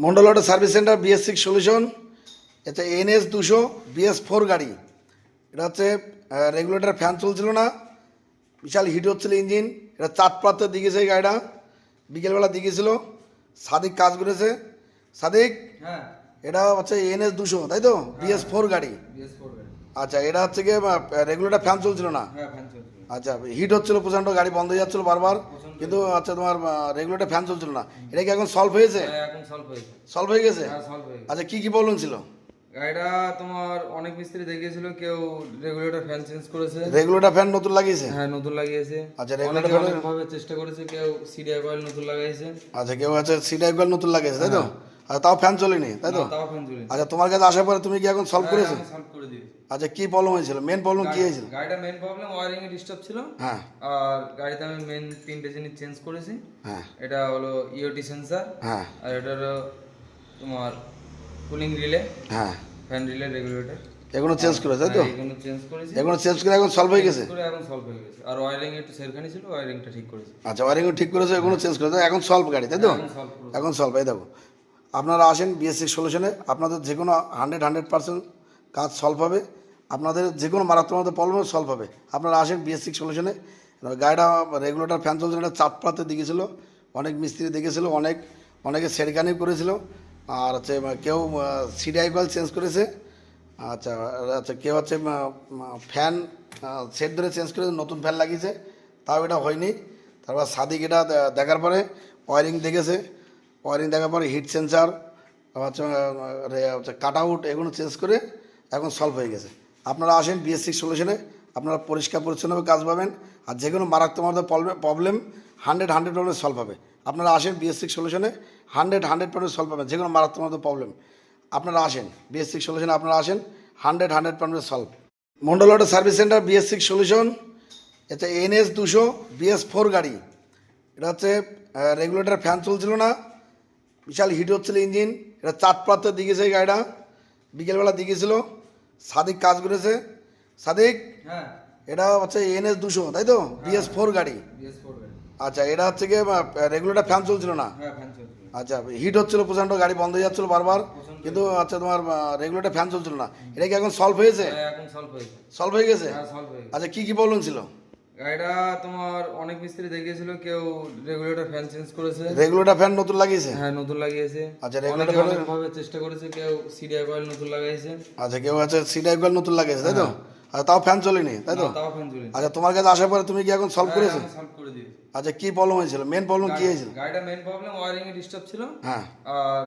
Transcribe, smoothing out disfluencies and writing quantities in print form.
Mondal auto service centre BS6 solution. এটা NS 200 BS4 গাড়ি। এটা হচ্ছে রেগুলেটর ফ্যান চলছিল না, বিশাল হিট হচ্ছিল ইঞ্জিন। এটা চাঁদপাড়াতে দিকেছে এই গাড়িটা, বিকেলবেলা দিকেছিল। সাদিক কাজ করেছে। সাদিক, হ্যাঁ, এটা হচ্ছে NS 200 তাই তো? BS4 গাড়ি। BS4 গাড়ি। আচ্ছা, এটা হচ্ছে গিয়ে রেগুলেটর ফ্যান চলছিল না। হ্যাঁ, ফ্যান চলছিল। আচ্ছা, হিট হচ্ছিল প্রচণ্ড, গাড়ি বন্ধ হয়ে যাচ্ছিল বারবার, প্রচণ্ড কিন্তু আচ্ছা তোমার রেগুলেটর ফ্যান চলছিল না। এটা কি এখন সলভ হয়েছে? হ্যাঁ, এখন সলভ হয়েছে। সলভ হয়ে গেছে? হ্যাঁ, সলভ হয়ে গেছে। আচ্ছা, কি কি প্রবলেম ছিল? গাড়িটা তোমার অনেক মিস্ত্রি দেখিয়েছিল, কেউ রেগুলেটর ফ্যান চেঞ্জ করেছে। রেগুলেটর ফ্যান নতুন লাগিয়েছে? হ্যাঁ, নতুন লাগিয়েছে। আচ্ছা, অনেকে রেগুলেটর ফ্যান, অনেকভাবে চেষ্টা করেছে, কেউ সিডিআই কয়েল নতুন লাগাইছে। আচ্ছা কেউ আছে সিডাই কয়েল নতুন লাগিয়েছে তাই তো? আচ্ছা, তাও ফ্যান চলেনি তাই তো? না, তাও ফ্যান চলেনি। আচ্ছা, তোমার কাছে আসার পরে তুমি কি এখন সলভ করেছো? আমি সলভ করে দিয়েছি। আচ্ছা, কি প্রবলেম হয়েছিল? মেন প্রবলেম কি হয়েছিল? গাড়িটা main problem wearing a disturb ছিল। হ্যাঁ আর গাড়িতে আমি মেন 3টে জিনিস চেঞ্জ করেছি। হ্যাঁ এটা হলো ইওটি সেন্সর, হ্যাঁ আর এটা হলো তোমার কুলিং রিলে, হ্যাঁ, ফ্যান রিলে, রেগুলেটর। এগুলো চেঞ্জ করেছো তাই তো? এগুলো চেঞ্জ করেছি। এগুলো চেঞ্জ করে এখন সলভ হয়ে গেছে? করে এখন সলভ হয়ে গেছে। আর ওয়ারিং একটু সেরখানি ছিল, ওয়ারিংটা ঠিক করেছি। আচ্ছা, ওয়ারিংও ঠিক করেছো, এগুলো চেঞ্জ করেছো, এখন সলভ গাড়ি তাই তো? এখন সলভ করেছি। এখন সলভ। এই দেখো, আপনারা আসেন BS6 সলিউশনে, আপনাদের যে কোনো 100% কাজ সলভ হবে। আপনাদের যে কোনো মারাত্মক প্রবলেম সলভ হবে। আপনারা আসেন BS6 সলিউশনে। গাড়িটা রেগুলেটর ফ্যান চলছিল, এটা চাঁদপাড়াতে দিকেছিল, অনেক মিস্ত্রি দেখেছিল, অনেকে সেরকানি করেছিল। আর হচ্ছে কেউ সিডিআই কয়েল চেঞ্জ করেছে। আচ্ছা আচ্ছা, কেউ হচ্ছে ফ্যান সেট ধরে চেঞ্জ করে নতুন ফ্যান লাগিয়েছে, তাও এটা হয়নি। তারপর সাদিক এটা দেখার পরে ওয়ারিং দেখেছে, ওয়ারিং দেখার পরে হিট সেন্সার, হচ্ছে কাট আউট, এগুলো চেঞ্জ করে এখন সলভ হয়ে গেছে। আপনারা আসেন BS6 সলিউশনে, আপনারা পরিষ্কার পরিচ্ছন্নভাবে কাজ পাবেন। আর যে কোনো মারাত্মক প্রবলেম 100% সলভ হবে। আপনারা আসেন BS6 সলিউশনে, 100% সলভ পাবেন যে কোনো মারাত্মক প্রবলেম। আপনারা আসেন BS6 সলিউশনে, আপনারা আসেন 100% solve. Mondal auto service centre BS6 solution. এটা NS 200 BS4 গাড়ি। এটা হচ্ছে রেগুলেটর ফ্যান চলছিল না, বিশাল হিট হচ্ছিল ইঞ্জিন। এটা চাঁদপাড়াতে দিকেছে এই গাড়িটা, বিকেলবেলা দিকেছিল। সাদিক কাজ করেছে। সাদিক, হ্যাঁ, এটা হচ্ছে NS 200 তাই তো? BS4 গাড়ি। BS4 গাড়ি। আচ্ছা, এটা হচ্ছে গিয়ে রেগুলেটর ফ্যান চলছিল না। হ্যাঁ, ফ্যান চলছিল। আচ্ছা, হিট হচ্ছিল প্রচণ্ড, গাড়ি বন্ধ হয়ে যাচ্ছিল বারবার, কিন্তু আচ্ছা তোমার রেগুলেটর ফ্যান চলছিল না। এটা কি এখন সলভ হয়েছে? হ্যাঁ, এখন সলভ হয়েছে। সলভ হয়ে গেছে? হ্যাঁ, সলভ হয়ে গেছে। আচ্ছা, কি কি প্রবলেম ছিল? গাড়িটা তোমার অনেক মিস্ত্রি দেখিয়েছিল, কেউ রেগুলেটর ফ্যান চেঞ্জ করেছে। রেগুলেটর ফ্যান নতুন লাগিয়েছে? হ্যাঁ, নতুন লাগিয়েছে। আচ্ছা, অনেকে রেগুলেটর ফ্যান, অনেকভাবে চেষ্টা করেছে, কেউ সিডিআই কয়েল নতুন লাগাইছে। আচ্ছা কেউ আছে সিডাই কয়েল নতুন লাগিয়েছে তাই তো? আর তাও ফ্যান চলেনি তাই তো? না, তাও ফ্যান চলেনি। আচ্ছা, তোমার কাছে আসার পরে তুমি কি এখন সলভ করেছো? আমি সলভ করে দিয়েছি। আচ্ছা, কি প্রবলেম হয়েছিল? মেন প্রবলেম কি হয়েছিল? গাড়িটা main problem wearing a disturb ছিল। হ্যাঁ আর